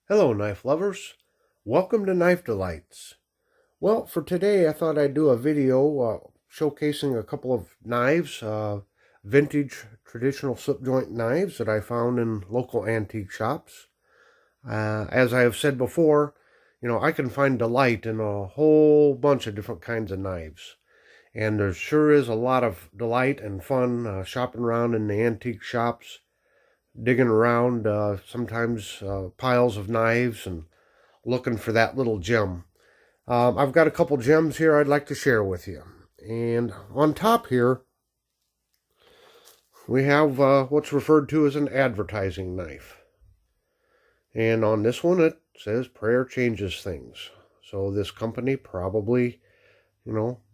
Hello, knife lovers. Welcome to Knife Delights. Well, for today, I thought I'd do a video showcasing a couple of knives, vintage traditional slip joint knives that I found in local antique shops. As I have said before, I can find delight in a whole bunch of different kinds of knives. And there sure is a lot of delight and fun shopping around in the antique shops, digging around sometimes piles of knives and looking for that little gem. I've got a couple gems here I'd like to share with you. And on top here, we have what's referred to as an advertising knife. And on this one, it says prayer changes things. So this company probably,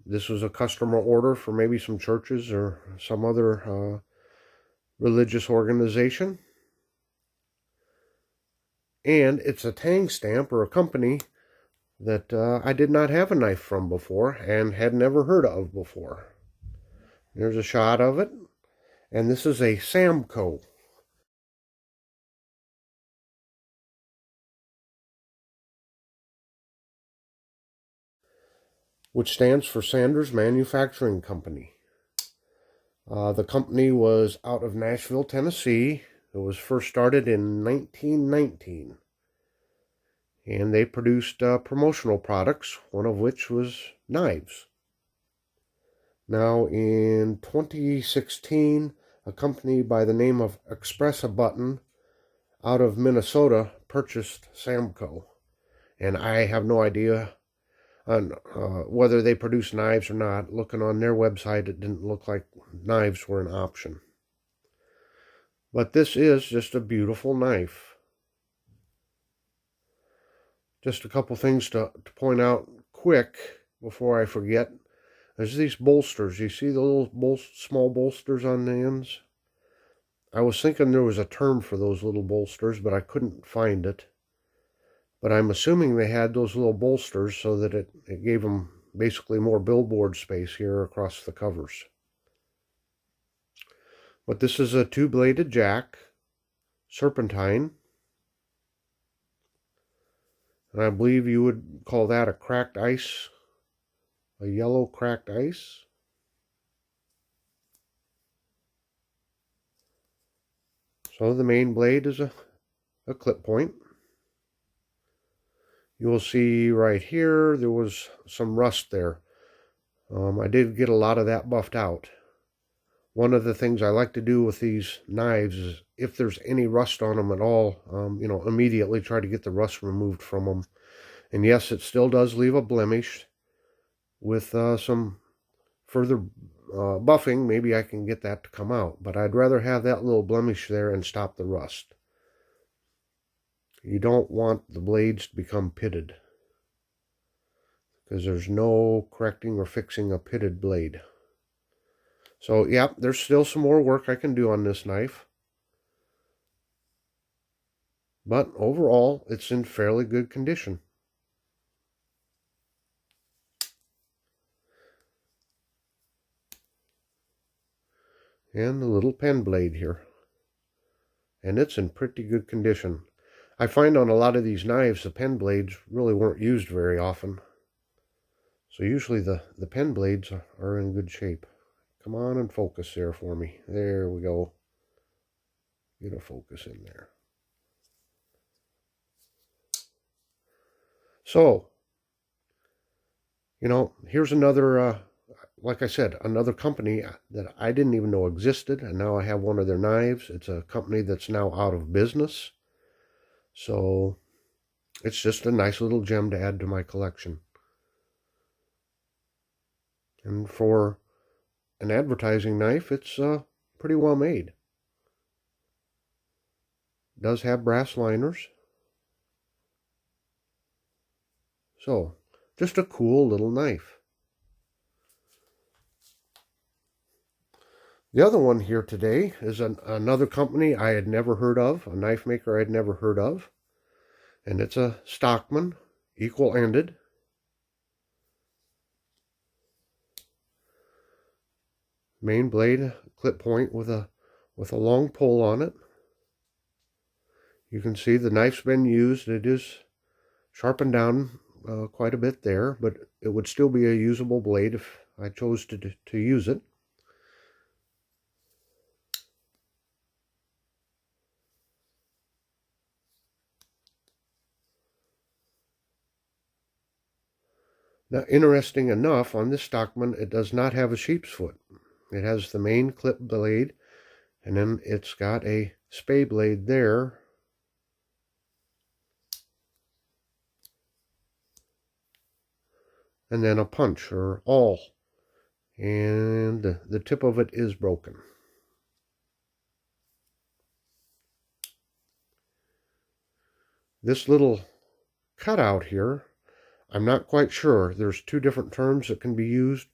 this was a customer order for maybe some churches or some other religious organization. And it's a tang stamp or a company that I did not have a knife from before and had never heard of before. There's a shot of it, and this is a Samco. Which stands for Sanders Manufacturing Company. The company was out of Nashville, Tennessee. It was first started in 1919. And they produced promotional products, one of which was knives. Now, in 2016, a company by the name of Express-A-Button out of Minnesota purchased Samco. And I have no idea on whether they produce knives or not. Looking on their website, it didn't look like knives were an option. But this is just a beautiful knife. Just a couple things to point out quick before I forget. There's these bolsters. You see the little small bolsters on the ends? I was thinking there was a term for those little bolsters, but I couldn't find it. But I'm assuming they had those little bolsters so that it gave them basically more billboard space here across the covers. But this is a two-bladed jack, serpentine. And I believe you would call that a cracked ice, a yellow cracked ice. So the main blade is a clip point. You will see right here, there was some rust there. I did get a lot of that buffed out. One of the things I like to do with these knives is if there's any rust on them at all, immediately try to get the rust removed from them. And yes, it still does leave a blemish. With some further buffing, maybe I can get that to come out. But I'd rather have that little blemish there and stop the rust. You don't want the blades to become pitted, because there's no correcting or fixing a pitted blade. So, yeah, there's still some more work I can do on this knife. But overall, it's in fairly good condition. And the little pen blade here. And it's in pretty good condition. I find on a lot of these knives, the pen blades really weren't used very often. So usually the pen blades are in good shape. Come on and focus there for me. There we go. Get a focus in there. So, here's another, like I said, another company that I didn't even know existed, and now I have one of their knives. It's a company that's now out of business. So, it's just a nice little gem to add to my collection. And for an advertising knife, it's pretty well made. It does have brass liners. So, just a cool little knife. The other one here today is another company I had never heard of, a knife maker I'd never heard of. And it's a Stockman, equal-ended. Main blade, clip point with a long pull on it. You can see the knife's been used. It is sharpened down quite a bit there, but it would still be a usable blade if I chose to use it. Now, interesting enough, on this Stockman, it does not have a sheep's foot. It has the main clip blade, and then it's got a spay blade there. And then a punch or awl. And the tip of it is broken. This little cutout here, I'm not quite sure. There's two different terms that can be used.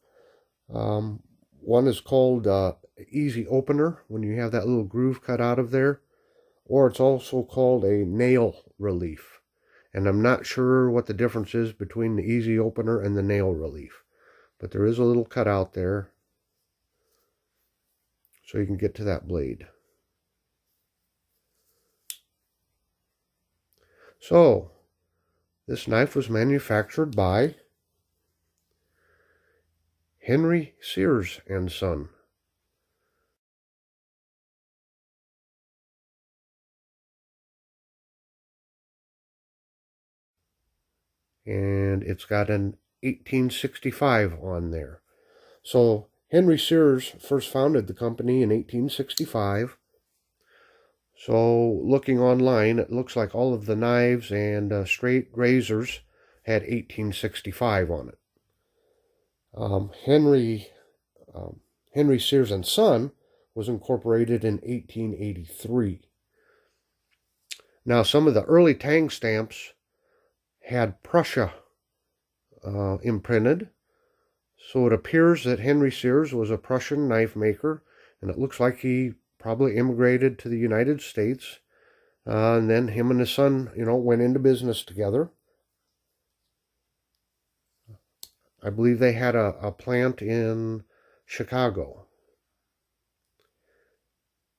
One is called easy opener, when you have that little groove cut out of there. Or it's also called a nail relief. And I'm not sure what the difference is between the easy opener and the nail relief. But there is a little cutout there, so you can get to that blade. So, this knife was manufactured by Henry Sears and Son. And it's got an 1865 on there. So Henry Sears first founded the company in 1865. So looking online, it looks like all of the knives and straight razors had 1865 on it. Henry Sears and Son was incorporated in 1883. Now, some of the early tang stamps had Prussia imprinted. So it appears that Henry Sears was a Prussian knife maker, and it looks like he probably immigrated to the United States. And then him and his son, went into business together. I believe they had a plant in Chicago.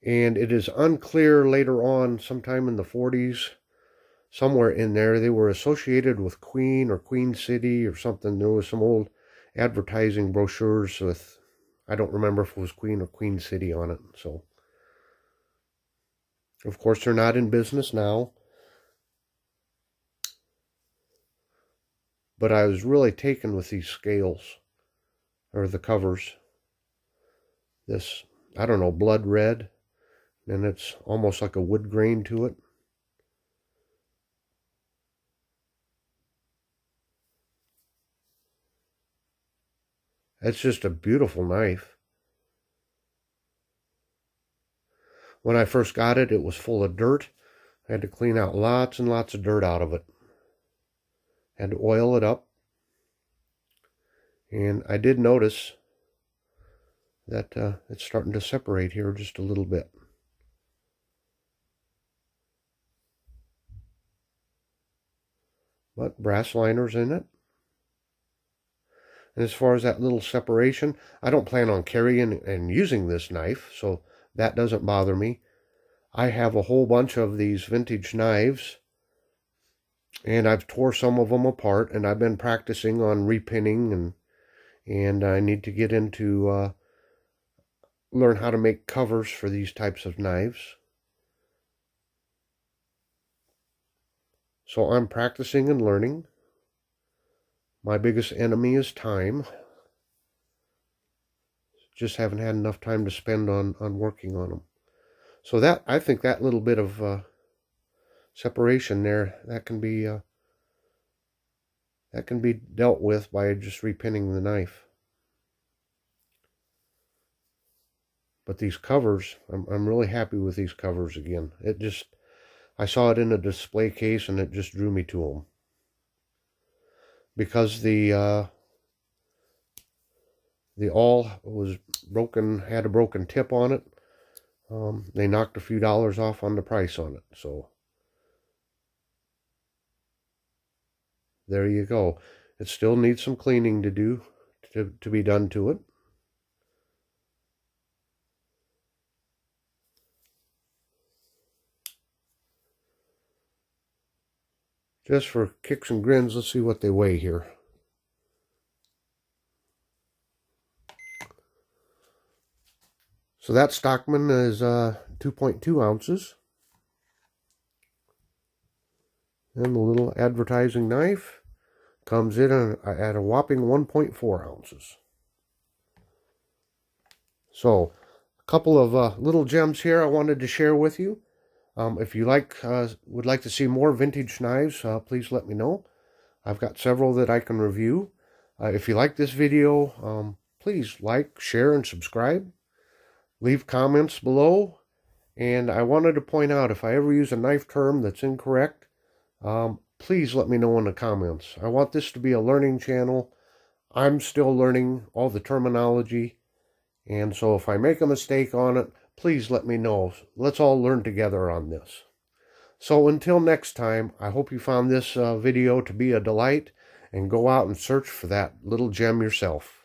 And it is unclear later on, sometime in the 40s, somewhere in there, they were associated with Queen or Queen City or something. There was some old advertising brochures with, I don't remember if it was Queen or Queen City on it. So, of course, they're not in business now. But I was really taken with these scales, or the covers. This, I don't know, blood red, and it's almost like a wood grain to it. It's just a beautiful knife. When I first got it, it was full of dirt. I had to clean out lots and lots of dirt out of it. Had to oil it up. And I did notice that it's starting to separate here just a little bit. But brass liners in it. And as far as that little separation, I don't plan on carrying and using this knife, so that doesn't bother me. I have a whole bunch of these vintage knives, and I've tore some of them apart, and I've been practicing on repinning, and I need to get into learn how to make covers for these types of knives. So I'm practicing and learning. My biggest enemy is time. Just haven't had enough time to spend on working on them. So that, I think that little bit of separation there, that can be dealt with by just repinning the knife. But these covers, I'm really happy with these covers again. I saw it in a display case and it just drew me to them. Because the awl was broken, had a broken tip on it, they knocked a few dollars off on the price on it. So there you go. It still needs some cleaning to do, to be done to it. Just for kicks and grins, let's see what they weigh here. So that Stockman is 2.2 ounces. And the little advertising knife comes in at a whopping 1.4 ounces. So, a couple of little gems here I wanted to share with you. If you would like to see more vintage knives, please let me know. I've got several that I can review. If you like this video, please like, share, and subscribe. Leave comments below. And I wanted to point out, if I ever use a knife term that's incorrect, please let me know in the comments. I want this to be a learning channel. I'm still learning all the terminology. And so if I make a mistake on it, please let me know. Let's all learn together on this. So until next time, I hope you found this video to be a delight, and go out and search for that little gem yourself.